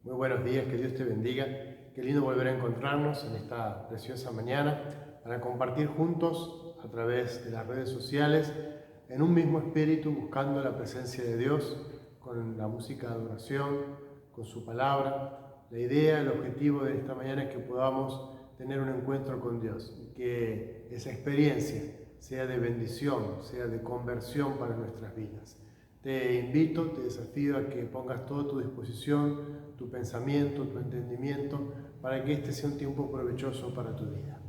Muy buenos días, que Dios te bendiga. Qué lindo volver a encontrarnos en esta preciosa mañana para compartir juntos a través de las redes sociales en un mismo espíritu, buscando la presencia de Dios con la música de adoración, con su palabra. La idea, el objetivo de esta mañana es que podamos tener un encuentro con Dios y que esa experiencia sea de bendición, sea de conversión para nuestras vidas. Te invito, te desafío a que pongas toda tu disposición, tu pensamiento, tu entendimiento, para que este sea un tiempo provechoso para tu vida.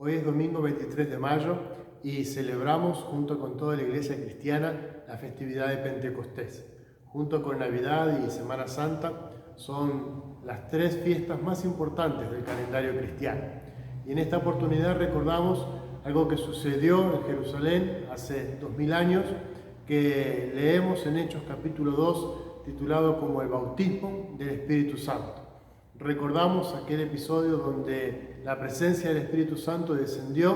Hoy es domingo 23 de mayo y celebramos junto con toda la iglesia cristiana la festividad de Pentecostés. Junto con Navidad y Semana Santa son las tres fiestas más importantes del calendario cristiano. Y en esta oportunidad recordamos algo que sucedió en Jerusalén hace 2000 años, que leemos en Hechos capítulo 2, titulado como el bautismo del Espíritu Santo. Recordamos aquel episodio donde la presencia del Espíritu Santo descendió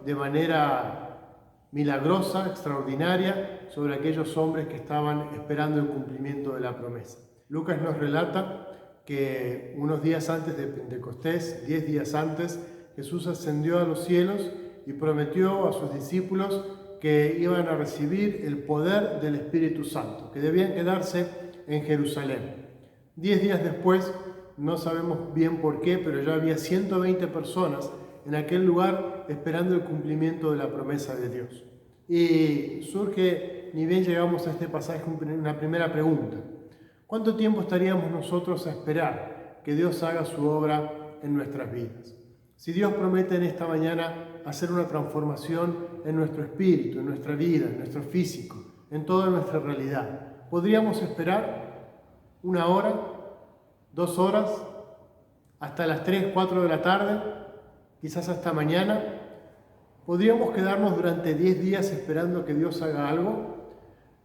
de manera milagrosa, extraordinaria, sobre aquellos hombres que estaban esperando el cumplimiento de la promesa. Lucas nos relata que unos días antes de Pentecostés, 10 días antes, Jesús ascendió a los cielos y prometió a sus discípulos que iban a recibir el poder del Espíritu Santo, que debían quedarse en Jerusalén. 10 días después, no sabemos bien por qué, pero ya había 120 personas en aquel lugar esperando el cumplimiento de la promesa de Dios. Y surge, ni bien llegamos a este pasaje, una primera pregunta. ¿Cuánto tiempo estaríamos nosotros a esperar que Dios haga su obra en nuestras vidas? Si Dios promete en esta mañana hacer una transformación en nuestro espíritu, en nuestra vida, en nuestro físico, en toda nuestra realidad, ¿podríamos esperar 1 hora, 2 horas, hasta las 3, 4 de la tarde, quizás hasta mañana? ¿Podríamos quedarnos durante 10 días esperando que Dios haga algo?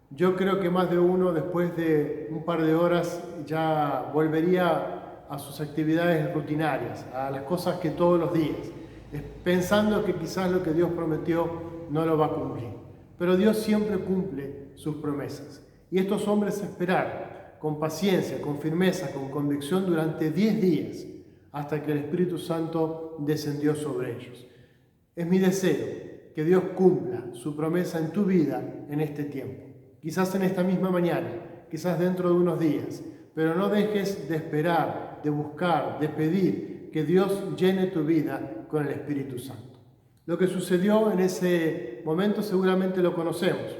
Yo creo que más de uno, después de un par de horas, ya volvería a sus actividades rutinarias, a las cosas que todos los días, pensando que quizás lo que Dios prometió no lo va a cumplir. Pero Dios siempre cumple sus promesas. Y estos hombres esperaron con paciencia, con firmeza, con convicción durante 10 días, hasta que el Espíritu Santo descendió sobre ellos. Es mi deseo que Dios cumpla su promesa en tu vida en este tiempo. Quizás en esta misma mañana, quizás dentro de unos días, pero no dejes de esperar, de buscar, de pedir que Dios llene tu vida con el Espíritu Santo. Lo que sucedió en ese momento seguramente lo conocemos.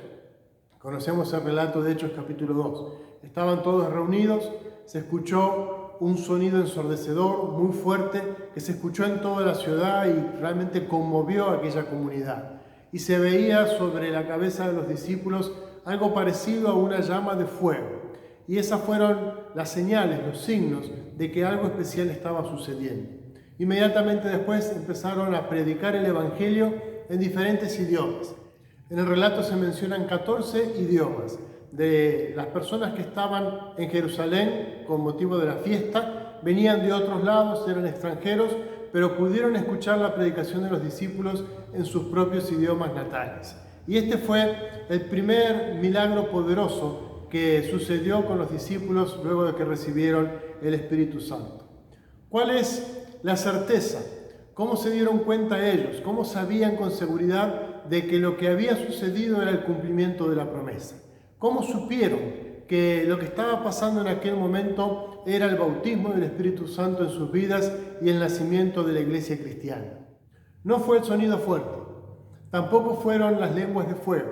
Conocemos el relato de Hechos capítulo 2. Estaban todos reunidos, se escuchó un sonido ensordecedor muy fuerte que se escuchó en toda la ciudad y realmente conmovió a aquella comunidad. Y se veía sobre la cabeza de los discípulos algo parecido a una llama de fuego. Y esas fueron las señales, los signos de que algo especial estaba sucediendo. Inmediatamente después empezaron a predicar el Evangelio en diferentes idiomas. En el relato se mencionan 14 idiomas de las personas que estaban en Jerusalén con motivo de la fiesta. Venían de otros lados, eran extranjeros, pero pudieron escuchar la predicación de los discípulos en sus propios idiomas natales. Y este fue el primer milagro poderoso que sucedió con los discípulos luego de que recibieron el Espíritu Santo. ¿Cuál es la certeza? ¿Cómo se dieron cuenta ellos? ¿Cómo sabían con seguridad de que lo que había sucedido era el cumplimiento de la promesa? ¿Cómo supieron que lo que estaba pasando en aquel momento era el bautismo del Espíritu Santo en sus vidas y el nacimiento de la iglesia cristiana? No fue el sonido fuerte, tampoco fueron las lenguas de fuego,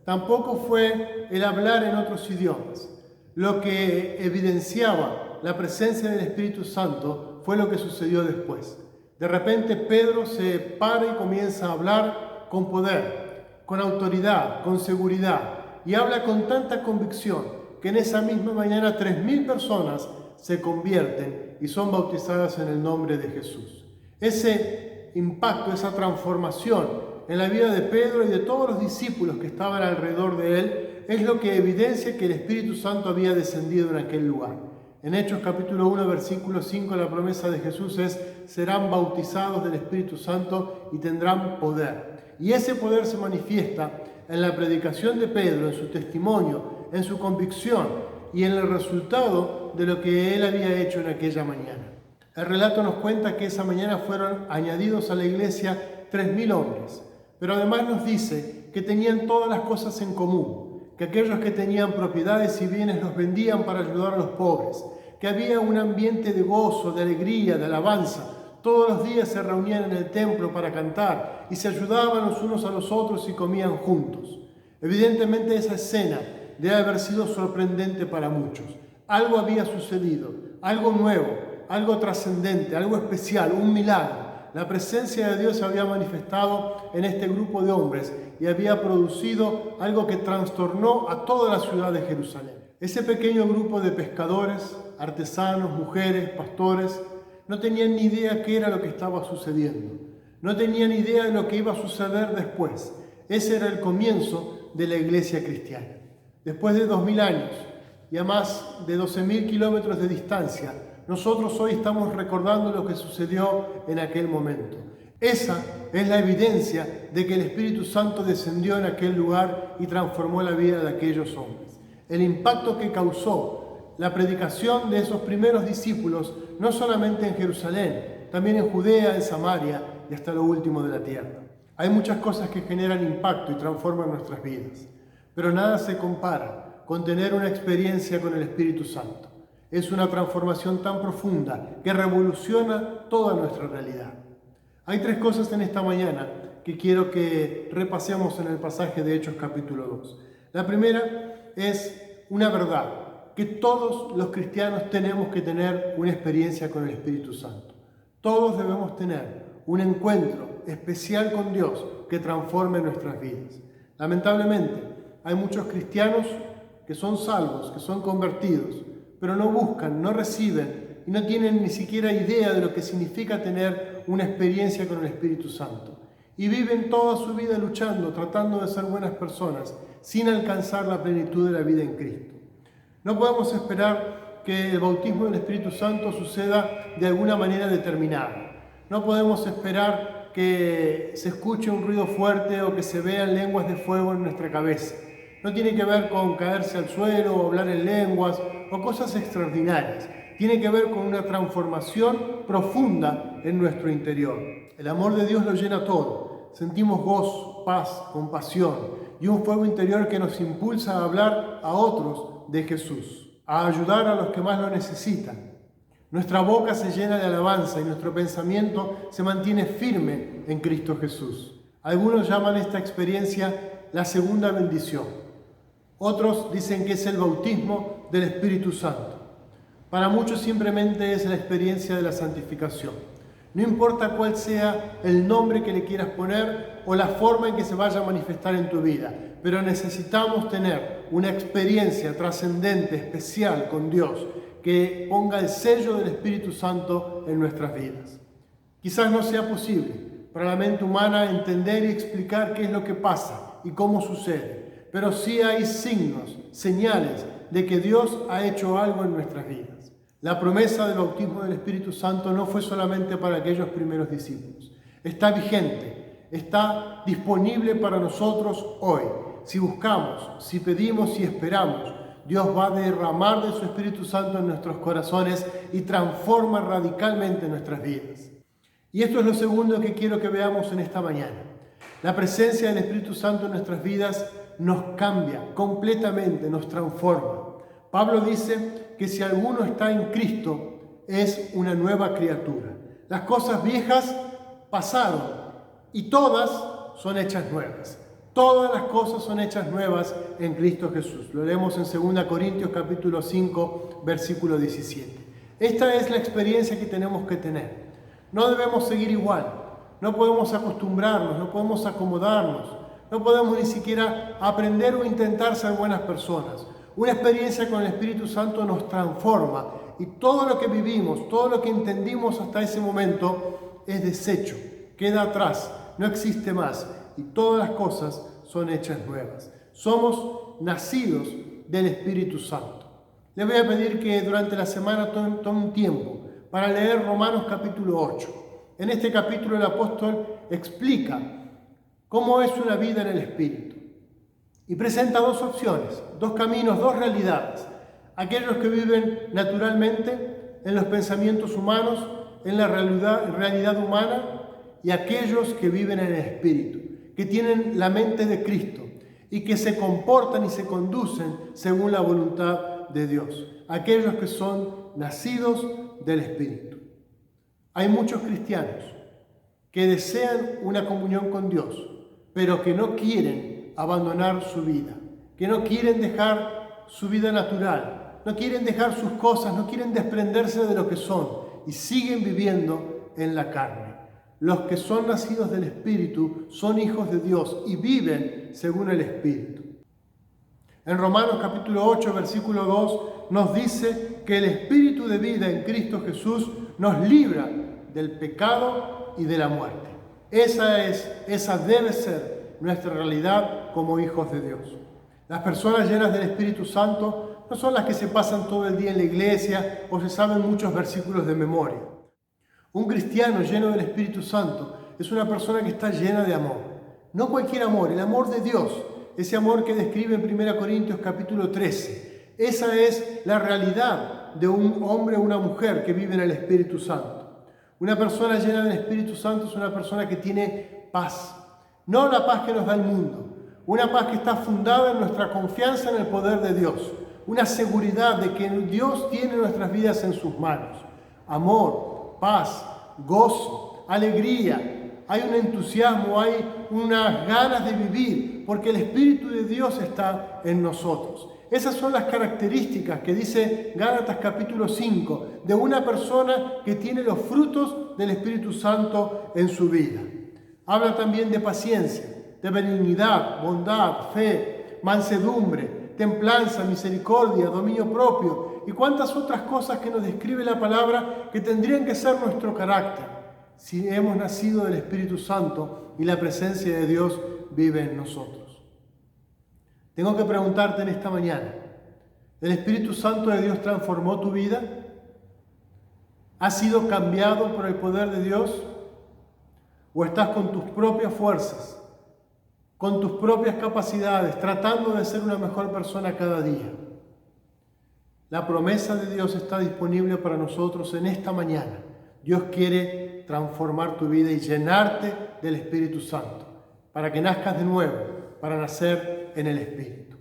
tampoco fue el hablar en otros idiomas. Lo que evidenciaba la presencia del Espíritu Santo fue lo que sucedió después. De repente Pedro se para y comienza a hablar con poder, con autoridad, con seguridad, y habla con tanta convicción que en esa misma mañana 3.000 personas se convierten y son bautizadas en el nombre de Jesús. Ese impacto, esa transformación en la vida de Pedro y de todos los discípulos que estaban alrededor de él, es lo que evidencia que el Espíritu Santo había descendido en aquel lugar. En Hechos capítulo 1, versículo 5, la promesa de Jesús es: serán bautizados del Espíritu Santo y tendrán poder. Y ese poder se manifiesta en la predicación de Pedro, en su testimonio, en su convicción y en el resultado de lo que él había hecho en aquella mañana. El relato nos cuenta que esa mañana fueron añadidos a la iglesia 3.000 hombres. Pero además nos dice que tenían todas las cosas en común, que aquellos que tenían propiedades y bienes los vendían para ayudar a los pobres, que había un ambiente de gozo, de alegría, de alabanza. Todos los días se reunían en el templo para cantar y se ayudaban los unos a los otros y comían juntos. Evidentemente esa escena debe haber sido sorprendente para muchos. Algo había sucedido, algo nuevo, algo trascendente, algo especial, un milagro. La presencia de Dios se había manifestado en este grupo de hombres y había producido algo que trastornó a toda la ciudad de Jerusalén. Ese pequeño grupo de pescadores, artesanos, mujeres, pastores, no tenían ni idea qué era lo que estaba sucediendo. No tenían idea de lo que iba a suceder después. Ese era el comienzo de la iglesia cristiana. Después de 2000 años y a más de 12.000 kilómetros de distancia, nosotros hoy estamos recordando lo que sucedió en aquel momento. Esa es la evidencia de que el Espíritu Santo descendió en aquel lugar y transformó la vida de aquellos hombres. El impacto que causó la predicación de esos primeros discípulos, no solamente en Jerusalén, también en Judea, en Samaria y hasta lo último de la tierra. Hay muchas cosas que generan impacto y transforman nuestras vidas, pero nada se compara con tener una experiencia con el Espíritu Santo. Es una transformación tan profunda que revoluciona toda nuestra realidad. Hay 3 cosas en esta mañana que quiero que repasemos en el pasaje de Hechos capítulo 2. La primera es una verdad, que todos los cristianos tenemos que tener una experiencia con el Espíritu Santo. Todos debemos tener un encuentro especial con Dios que transforme nuestras vidas. Lamentablemente, hay muchos cristianos que son salvos, que son convertidos, pero no buscan, no reciben y no tienen ni siquiera idea de lo que significa tener una experiencia con el Espíritu Santo. Y viven toda su vida luchando, tratando de ser buenas personas, sin alcanzar la plenitud de la vida en Cristo. No podemos esperar que el bautismo del Espíritu Santo suceda de alguna manera determinada. No podemos esperar que se escuche un ruido fuerte o que se vean lenguas de fuego en nuestra cabeza. No tiene que ver con caerse al suelo o hablar en lenguas o cosas extraordinarias. Tiene que ver con una transformación profunda en nuestro interior. El amor de Dios lo llena todo. Sentimos gozo, paz, compasión y un fuego interior que nos impulsa a hablar a otros de Jesús, a ayudar a los que más lo necesitan. Nuestra boca se llena de alabanza y nuestro pensamiento se mantiene firme en Cristo Jesús. Algunos llaman esta experiencia la segunda bendición. Otros dicen que es el bautismo del Espíritu Santo. Para muchos simplemente es la experiencia de la santificación. No importa cuál sea el nombre que le quieras poner o la forma en que se vaya a manifestar en tu vida, pero necesitamos tener una experiencia trascendente, especial con Dios, que ponga el sello del Espíritu Santo en nuestras vidas. Quizás no sea posible para la mente humana entender y explicar qué es lo que pasa y cómo sucede, pero sí hay signos, señales de que Dios ha hecho algo en nuestras vidas. La promesa del bautismo del Espíritu Santo no fue solamente para aquellos primeros discípulos. Está vigente, está disponible para nosotros hoy. Si buscamos, si pedimos y esperamos, Dios va a derramar de su Espíritu Santo en nuestros corazones y transforma radicalmente nuestras vidas. Y esto es lo segundo que quiero que veamos en esta mañana. La presencia del Espíritu Santo en nuestras vidas nos cambia completamente, nos transforma. Pablo dice que si alguno está en Cristo, es una nueva criatura. Las cosas viejas pasaron y todas son hechas nuevas. Todas las cosas son hechas nuevas en Cristo Jesús. Lo leemos en 2 Corintios capítulo 5, versículo 17. Esta es la experiencia que tenemos que tener. No debemos seguir igual. No podemos acostumbrarnos, no podemos acomodarnos. No podemos ni siquiera aprender o intentar ser buenas personas. Una experiencia con el Espíritu Santo nos transforma y todo lo que vivimos, todo lo que entendimos hasta ese momento es deshecho, queda atrás, no existe más y todas las cosas son hechas nuevas. Somos nacidos del Espíritu Santo. Les voy a pedir que durante la semana tomen un tiempo para leer Romanos capítulo 8. En este capítulo el apóstol explica cómo es una vida en el Espíritu. Y presenta 2 opciones, 2 caminos, 2 realidades. Aquellos que viven naturalmente en los pensamientos humanos, en la realidad humana, y aquellos que viven en el Espíritu, que tienen la mente de Cristo y que se comportan y se conducen según la voluntad de Dios. Aquellos que son nacidos del Espíritu. Hay muchos cristianos que desean una comunión con Dios, pero que no quieren abandonar su vida, que no quieren dejar su vida natural, no quieren dejar sus cosas, no quieren desprenderse de lo que son y siguen viviendo en la carne. los que son nacidos del Espíritu son hijos de Dios y viven según el Espíritu. En Romanos capítulo 8, versículo 2, nos dice que el Espíritu de vida en Cristo Jesús nos libra del pecado y de la muerte. Esa debe ser nuestra realidad como hijos de Dios. Las personas llenas del Espíritu Santo no son las que se pasan todo el día en la iglesia o se saben muchos versículos de memoria. Un cristiano lleno del Espíritu Santo es una persona que está llena de amor. No cualquier amor, el amor de Dios, ese amor que describe en 1 Corintios capítulo 13. Esa es la realidad de un hombre o una mujer que vive en el Espíritu Santo. Una persona llena del Espíritu Santo es una persona que tiene paz. No la paz que nos da el mundo. Una paz que está fundada en nuestra confianza en el poder de Dios. Una seguridad de que Dios tiene nuestras vidas en sus manos. Amor, paz, gozo, alegría. Hay un entusiasmo, hay unas ganas de vivir, porque el Espíritu de Dios está en nosotros. Esas son las características que dice Gálatas capítulo 5 de una persona que tiene los frutos del Espíritu Santo en su vida. Habla también de paciencia, de benignidad, bondad, fe, mansedumbre, templanza, misericordia, dominio propio y cuantas otras cosas que nos describe la palabra que tendrían que ser nuestro carácter si hemos nacido del Espíritu Santo y la presencia de Dios vive en nosotros. Tengo que preguntarte en esta mañana, ¿el Espíritu Santo de Dios transformó tu vida? ¿Has sido cambiado por el poder de Dios? ¿O estás con tus propias fuerzas, con tus propias capacidades, tratando de ser una mejor persona cada día? La promesa de Dios está disponible para nosotros en esta mañana. Dios quiere transformar tu vida y llenarte del Espíritu Santo, para que nazcas de nuevo, para nacer en el Espíritu.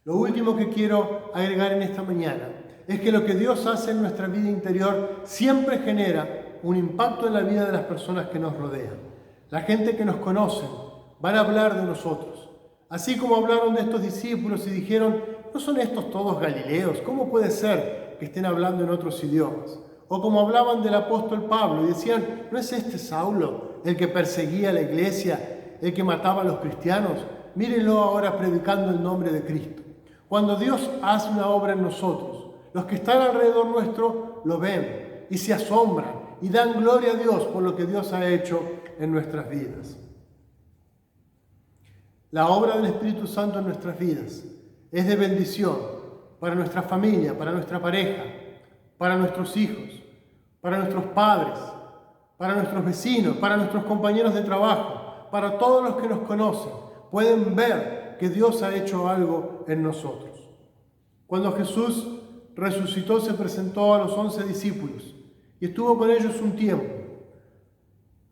Lo último que quiero agregar en esta mañana es que lo que Dios hace en nuestra vida interior siempre genera un impacto en la vida de las personas que nos rodean. La gente que nos conoce van a hablar de nosotros. Así como hablaron de estos discípulos y dijeron, ¿no son estos todos galileos? ¿Cómo puede ser que estén hablando en otros idiomas? O como hablaban del apóstol Pablo y decían, ¿no es este Saulo el que perseguía a la iglesia, el que mataba a los cristianos? Mírenlo ahora predicando el nombre de Cristo. Cuando Dios hace una obra en nosotros, los que están alrededor nuestro lo ven y se asombran y dan gloria a Dios por lo que Dios ha hecho en nuestras vidas. La obra del Espíritu Santo en nuestras vidas es de bendición para nuestra familia, para nuestra pareja, para nuestros hijos, para nuestros padres, para nuestros vecinos, para nuestros compañeros de trabajo, para todos los que nos conocen. Pueden ver que Dios ha hecho algo en nosotros. Cuando Jesús resucitó, se presentó a los 11 discípulos y estuvo con ellos un tiempo.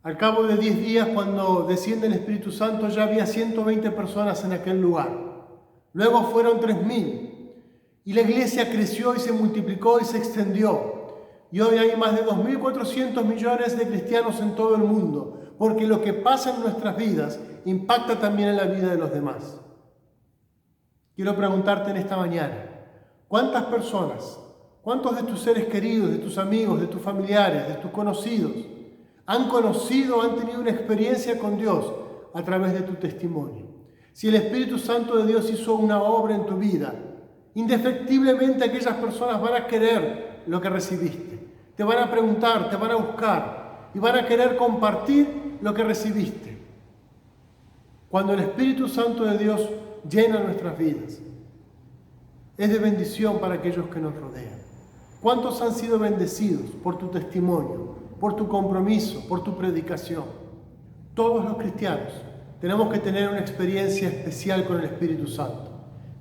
Al cabo de 10 días, cuando desciende el Espíritu Santo, ya había 120 personas en aquel lugar. Luego fueron 3.000. Y la iglesia creció y se multiplicó y se extendió. Y hoy hay más de 2.400 millones de cristianos en todo el mundo, porque lo que pasa en nuestras vidas impacta también en la vida de los demás. Quiero preguntarte en esta mañana, ¿cuántas personas, cuántos de tus seres queridos, de tus amigos, de tus familiares, de tus conocidos, han conocido, han tenido una experiencia con Dios a través de tu testimonio? Si el Espíritu Santo de Dios hizo una obra en tu vida, indefectiblemente aquellas personas van a querer lo que recibiste. Te van a preguntar, te van a buscar y van a querer compartir lo que recibiste. Cuando el Espíritu Santo de Dios llena nuestras vidas, es de bendición para aquellos que nos rodean. ¿Cuántos han sido bendecidos por tu testimonio, por tu compromiso, por tu predicación? Todos los cristianos tenemos que tener una experiencia especial con el Espíritu Santo.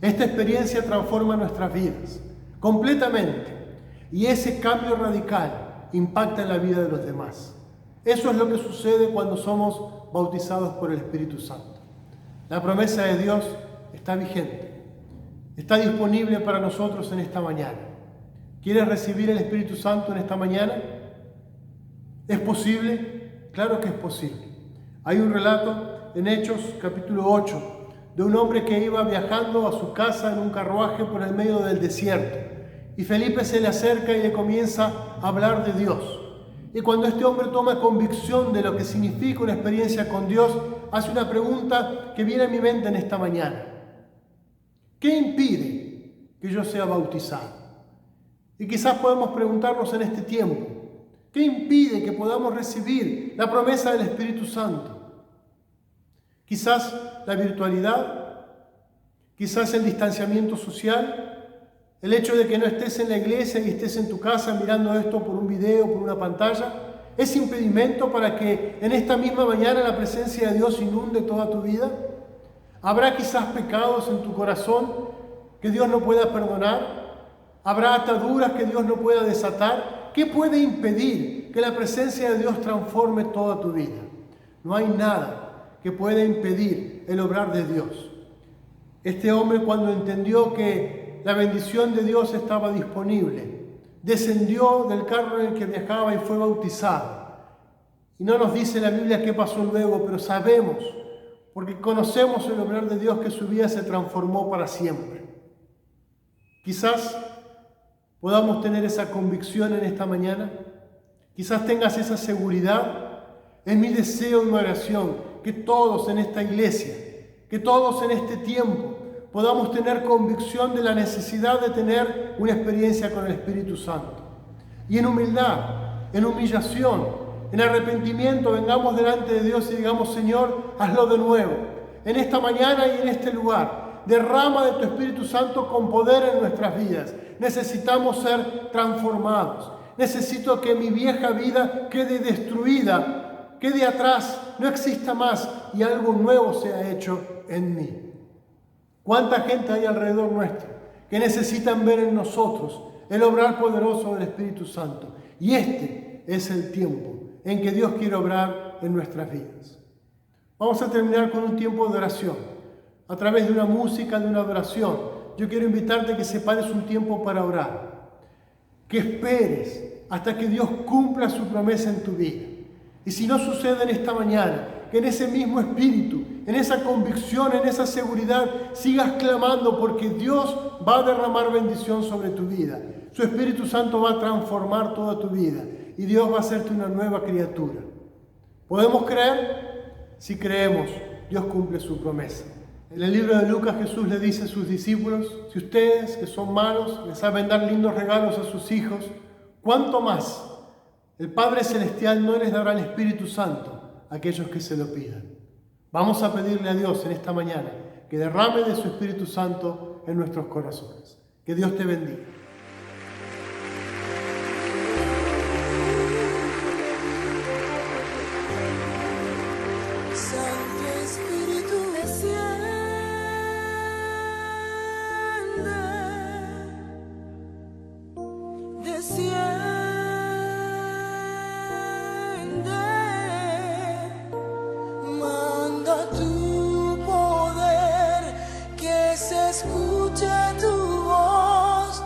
Esta experiencia transforma nuestras vidas completamente y ese cambio radical impacta en la vida de los demás. Eso es lo que sucede cuando somos bautizados por el Espíritu Santo. La promesa de Dios está vigente, está disponible para nosotros en esta mañana. ¿Quieres recibir el Espíritu Santo en esta mañana? ¿Es posible? Claro que es posible. Hay un relato en Hechos capítulo 8 de un hombre que iba viajando a su casa en un carruaje por el medio del desierto. Y Felipe se le acerca y le comienza a hablar de Dios. Y cuando este hombre toma convicción de lo que significa una experiencia con Dios, hace una pregunta que viene a mi mente en esta mañana. ¿Qué impide que yo sea bautizado? Y quizás podemos preguntarnos en este tiempo, ¿qué impide que podamos recibir la promesa del Espíritu Santo? Quizás la virtualidad, quizás el distanciamiento social, el hecho de que no estés en la iglesia y estés en tu casa mirando esto por un video, por una pantalla, ¿es impedimento para que en esta misma mañana la presencia de Dios inunde toda tu vida? ¿Habrá quizás pecados en tu corazón que Dios no pueda perdonar? ¿Habrá ataduras que Dios no pueda desatar? ¿Qué puede impedir que la presencia de Dios transforme toda tu vida? No hay nada que pueda impedir el obrar de Dios. Este hombre, cuando entendió que la bendición de Dios estaba disponible, descendió del carro en el que viajaba y fue bautizado. Y no nos dice la Biblia qué pasó luego, pero sabemos, porque conocemos el obrar de Dios, que su vida se transformó para siempre. Quizás podamos tener esa convicción en esta mañana. Quizás tengas esa seguridad. Es mi deseo y mi oración que todos en esta iglesia, que todos en este tiempo, podamos tener convicción de la necesidad de tener una experiencia con el Espíritu Santo. Y en humildad, en humillación, en arrepentimiento, vengamos delante de Dios y digamos: Señor, hazlo de nuevo. En esta mañana y en este lugar, derrama de tu Espíritu Santo con poder en nuestras vidas. Necesitamos ser transformados. Necesito que mi vieja vida quede destruida, quede atrás, no exista más y algo nuevo sea hecho en mí. ¿Cuánta gente hay alrededor nuestro que necesitan ver en nosotros el obrar poderoso del Espíritu Santo? Y este es el tiempo en que Dios quiere obrar en nuestras vidas. Vamos a terminar con un tiempo de oración. A través de una música, de una adoración, yo quiero invitarte a que separes un tiempo para orar. Que esperes hasta que Dios cumpla su promesa en tu vida. Y si no sucede en esta mañana, que en ese mismo espíritu, en esa convicción, en esa seguridad, sigas clamando, porque Dios va a derramar bendición sobre tu vida. Su Espíritu Santo va a transformar toda tu vida y Dios va a hacerte una nueva criatura. ¿Podemos creer? Si creemos, Dios cumple su promesa. En el libro de Lucas, Jesús le dice a sus discípulos: si ustedes, que son malos, les saben dar lindos regalos a sus hijos, ¿cuánto más el Padre Celestial no les dará el Espíritu Santo a aquellos que se lo pidan? Vamos a pedirle a Dios en esta mañana que derrame de su Espíritu Santo en nuestros corazones. Que Dios te bendiga. Santo Espíritu, desciende, manda tu poder, que se escuche tu voz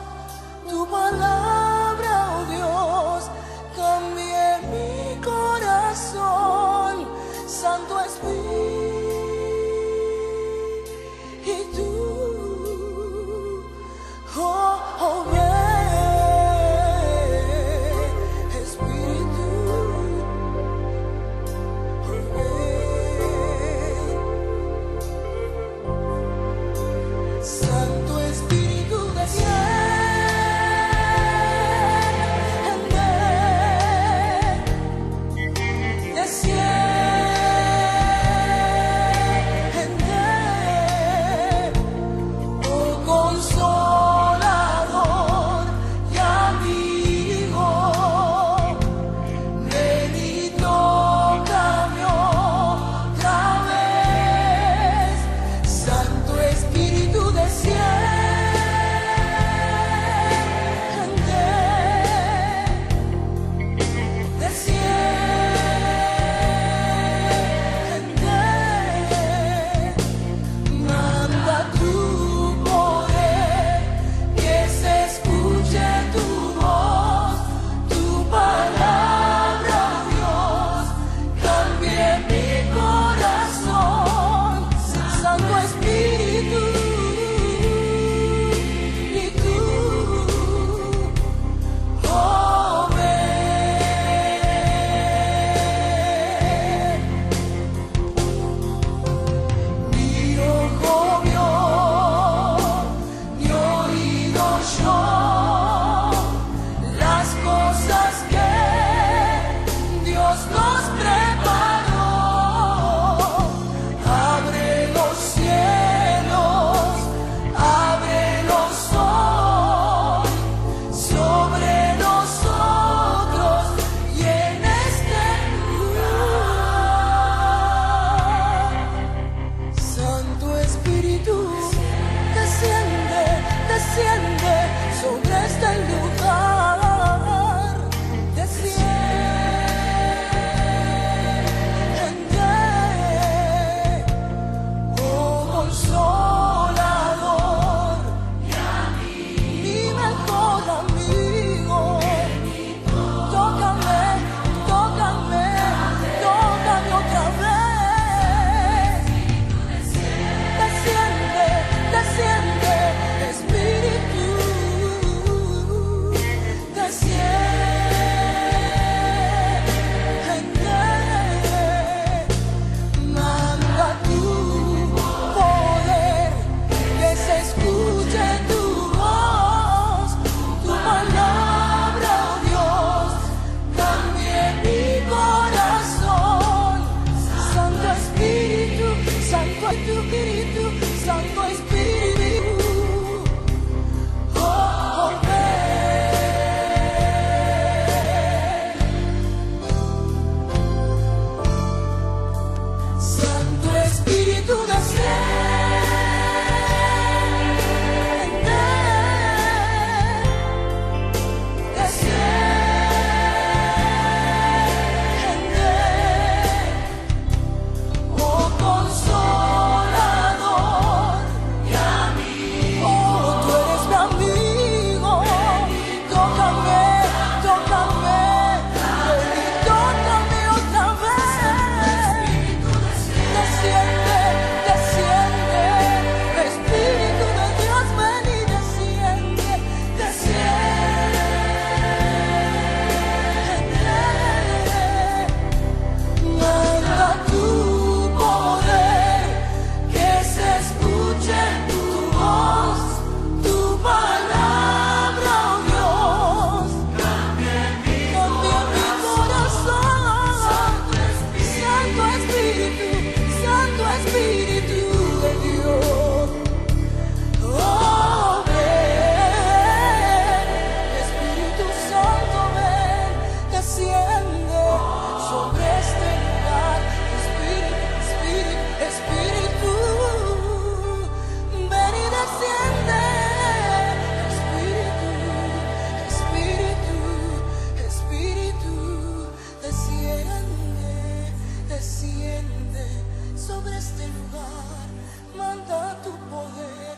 desciende sobre este lugar, manda tu poder.